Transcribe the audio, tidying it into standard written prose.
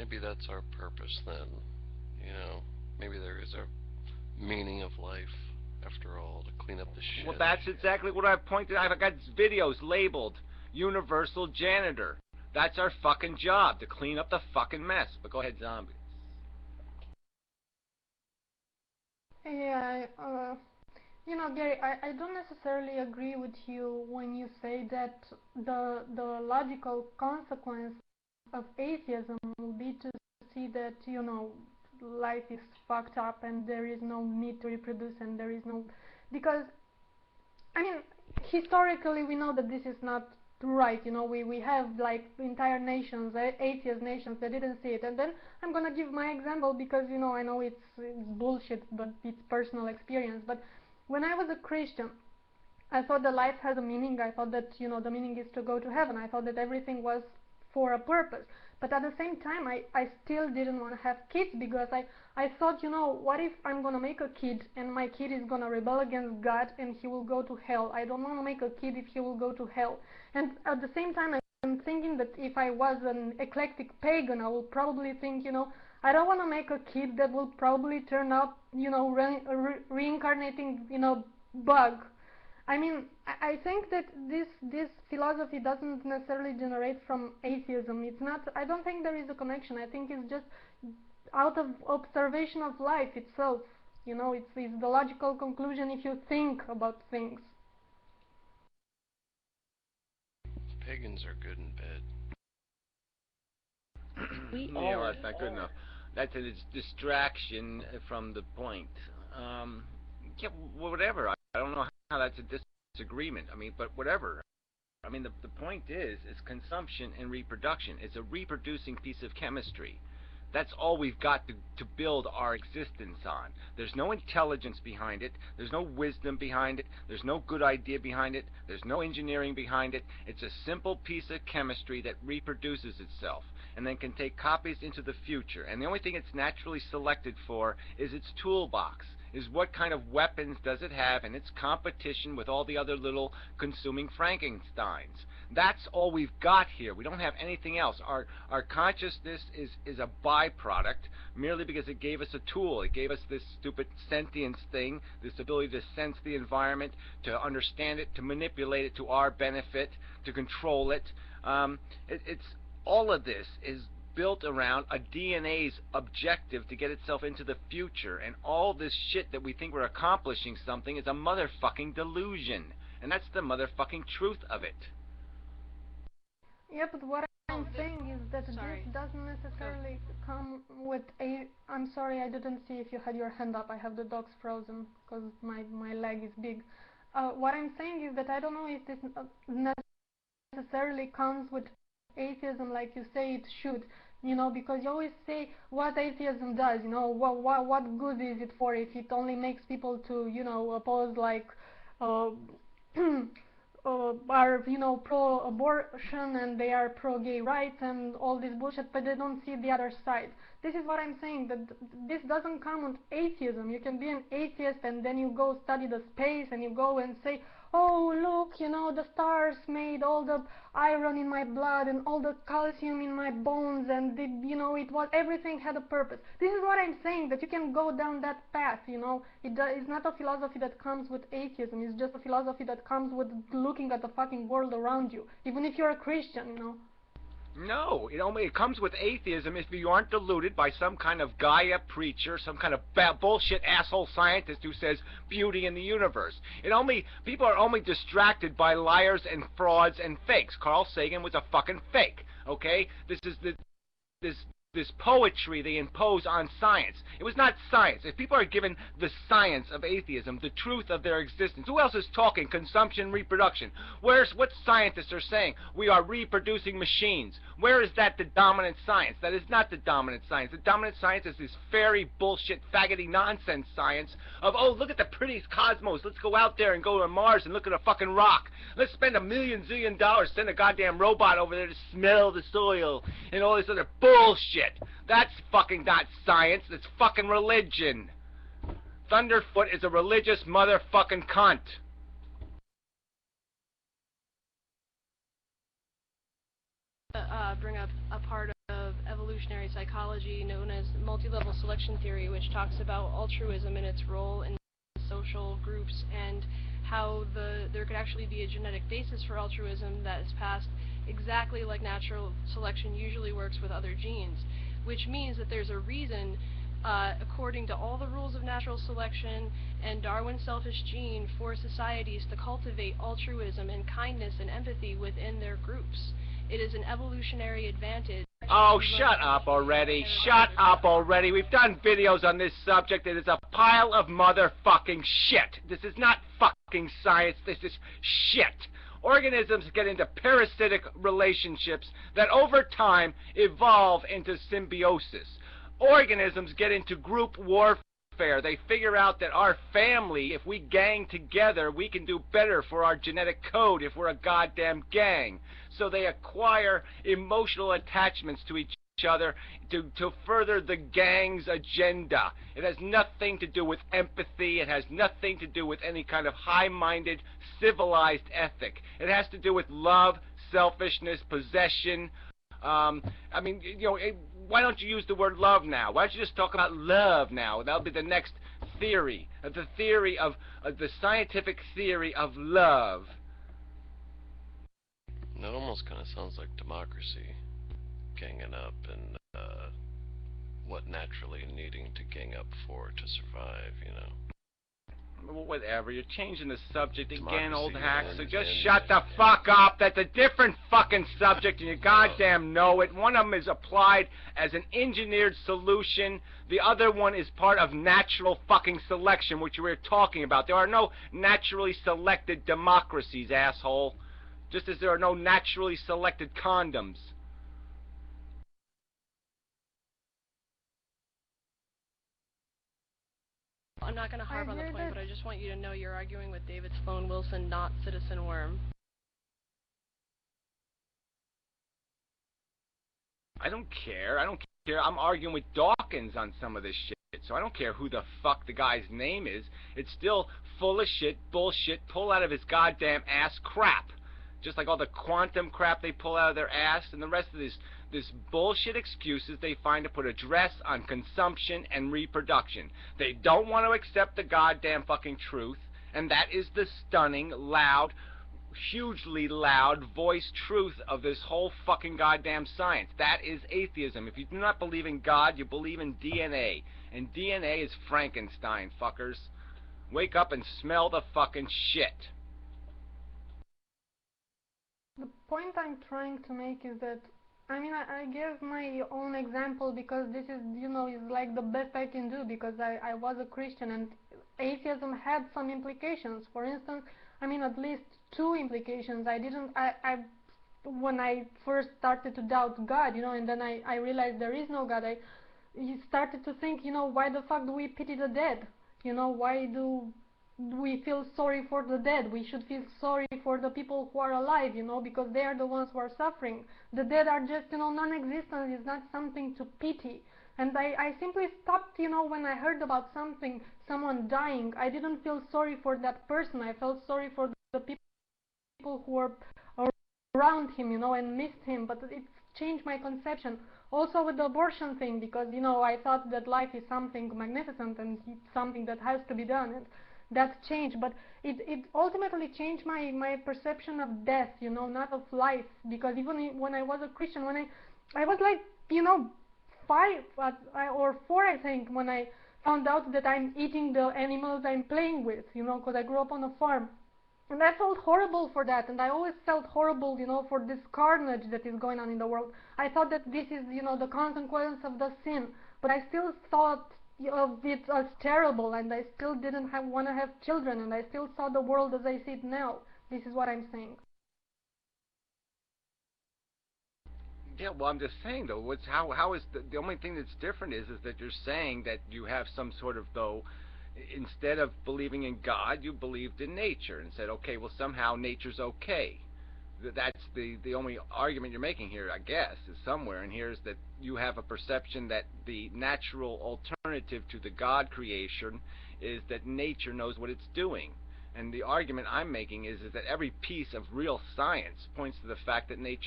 maybe that's our purpose then. You know, maybe there is a meaning of life after all, to clean up the shit. Well, that's exactly what I've pointed out. I've got videos labeled Universal Janitor. That's our fucking job, to clean up the fucking mess. But go ahead, Zombie. Yeah, you know, Gary, I don't necessarily agree with you when you say that the logical consequence of atheism will be to see that, you know, life is fucked up and there is no need to reproduce and there is no... Because, I mean, historically we know that this is not right, you know, we have like entire nations, atheist nations that didn't see it. And then I'm gonna give my example because, you know, I know it's bullshit, but it's personal experience. But when I was a Christian, I thought that life has a meaning. I thought that, you know, the meaning is to go to heaven. I thought that everything was for a purpose. But at the same time, I still didn't want to have kids because I thought, you know, what if I'm going to make a kid and my kid is going to rebel against God and he will go to hell? I don't want to make a kid if he will go to hell. And at the same time, I'm thinking that if I was an eclectic pagan, I will probably think, you know, I don't want to make a kid that will probably turn out, you know, reincarnating, you know, bug. I mean, I think that this philosophy doesn't necessarily generate from atheism. It's not. I don't think there is a connection. I think it's just out of observation of life itself. You know, it's the logical conclusion if you think about things. Pagans are good in bed. Yeah, well, that's not good enough. That's a distraction from the point. Yeah, whatever. I don't know how that's a disagreement. I mean, but whatever. I mean, the point is consumption and reproduction. It's a reproducing piece of chemistry. That's all we've got to build our existence on. There's no intelligence behind it. There's no wisdom behind it. There's no good idea behind it. There's no engineering behind it. It's a simple piece of chemistry that reproduces itself and then can take copies into the future. And the only thing it's naturally selected for is its toolbox. Is what kind of weapons does it have in its competition with all the other little consuming Frankensteins. That's all we've got here. We don't have anything else. Our consciousness is a byproduct merely because it gave us a tool. It gave us this stupid sentience thing, this ability to sense the environment, to understand it, to manipulate it to our benefit, to control it. It's all of this is built around a DNA's objective to get itself into the future, and all this shit that we think we're accomplishing something is a motherfucking delusion, and that's the motherfucking truth of it. Yeah, but what I'm saying is that this doesn't necessarily come with a... I'm sorry, I didn't see if you had your hand up. I have the dogs frozen because my leg is big. What I'm saying is that I don't know if this necessarily comes with atheism like you say it should, you know, because you always say what atheism does, you know, what good is it for if it only makes people to, you know, oppose like are, you know, pro-abortion and they are pro-gay rights and all this bullshit, but they don't see the other side. This is what I'm saying, that this doesn't come with atheism. You can be an atheist and then you go study the space and you go and say, oh look, you know, the stars made all the iron in my blood and all the calcium in my bones, and you know, it was, everything had a purpose. This is what I'm saying, that you can go down that path, you know. It's not a philosophy that comes with atheism. It's just a philosophy that comes with looking at the fucking world around you, even if you're a Christian, you know. No, it comes with atheism if you aren't deluded by some kind of Gaia preacher, some kind of bullshit asshole scientist who says beauty in the universe. People are only distracted by liars and frauds and fakes. Carl Sagan was a fucking fake. Okay, this poetry they impose on science. It was not science. If people are given the science of atheism, the truth of their existence, who else is talking consumption, reproduction? What scientists are saying? We are reproducing machines. Where is that the dominant science? That is not the dominant science. The dominant science is this fairy bullshit, faggoty nonsense science of, oh, look at the prettiest cosmos. Let's go out there and go to Mars and look at a fucking rock. Let's spend $1 million zillion, send a goddamn robot over there to smell the soil and all this other bullshit. That's fucking not science. It's fucking religion. Thunderfoot is a religious motherfucking cunt. Bring up a part of evolution evolutionary psychology known as multi-level selection theory, which talks about altruism and its role in social groups, and how there could actually be a genetic basis for altruism that is passed exactly like natural selection usually works with other genes, which means that there's a reason, according to all the rules of natural selection and Darwin's selfish gene, for societies to cultivate altruism and kindness and empathy within their groups. It is an evolutionary advantage. Oh, shut up already. Shut up already. We've done videos on this subject. It is a pile of motherfucking shit. This is not fucking science. This is shit. Organisms get into parasitic relationships that over time evolve into symbiosis. Organisms get into group warfare. They figure out that our family, if we gang together, we can do better for our genetic code if we're a goddamn gang. So they acquire emotional attachments to each other to further the gang's agenda. It has nothing to do with empathy. It has nothing to do with any kind of high-minded, civilized ethic. It has to do with love, selfishness, possession. I mean, you know, why don't you use the word love now? Why don't you just talk about love now? That'll be the next theory, the theory of the scientific theory of love. That almost kind of sounds like democracy, ganging up and what naturally needing to gang up for to survive, you know. Well, whatever, you're changing the subject again, old Democracy hack, so and- just and- shut the fuck up. That's a different fucking subject, and you goddamn know it. One of them is applied as an engineered solution. The other one is part of natural fucking selection, which we're talking about. There are no naturally selected democracies, asshole. Just as there are no naturally selected condoms. I'm not going to harp on the point, but I just want you to know you're arguing with David Sloan Wilson, not Citizen Worm. I don't care. I don't care. I'm arguing with Dawkins on some of this shit, so I don't care who the fuck the guy's name is. It's still full of shit, bullshit, pull out of his goddamn ass crap. Just like all the quantum crap they pull out of their ass and the rest of this bullshit excuses they find to put a dress on consumption and reproduction. They don't want to accept the goddamn fucking truth, and that is the stunning, loud, hugely loud voiced truth of this whole fucking goddamn science. That is atheism. If you do not believe in God, you believe in DNA. And DNA is Frankenstein, fuckers. Wake up and smell the fucking shit. The point I'm trying to make is that, I mean, I give my own example because this is, you know, is like the best I can do, because I was a Christian and atheism had some implications. For instance, I mean, at least two implications. I when I first started to doubt God, you know, and then I realized there is no God, I started to think, you know, why the fuck do we pity the dead? You know, why do we feel sorry for the dead? We should feel sorry for the people who are alive, you know, because they are the ones who are suffering. The dead are just, you know, non-existent. It's not something to pity. And I simply stopped, you know, when I heard about someone dying. I didn't feel sorry for that person. I felt sorry for the people who were around him, you know, and missed him. But it changed my conception. Also with the abortion thing, because, you know, I thought that life is something magnificent and it's something that has to be done. And that's changed, but it ultimately changed my perception of death, you know, not of life. Because even when I was a Christian, when I was like, you know, 5 or 4, I think, when I found out that I'm eating the animals I'm playing with, you know, because I grew up on a farm. And I felt horrible for that, and I always felt horrible, you know, for this carnage that is going on in the world. I thought that this is, you know, the consequence of the sin, but I still thought of it as terrible, and I still didn't want to have children, and I still saw the world as I see it now. This is what I'm saying. Yeah, well, I'm just saying though, how is the only thing that's different is that you're saying that you have some sort of, though, instead of believing in God, you believed in nature and said, okay, well, somehow nature's okay. That's the only argument you're making here, I guess, is somewhere in here is that you have a perception that the natural alternative to the God creation is that nature knows what it's doing. And the argument I'm making is that every piece of real science points to the fact that nature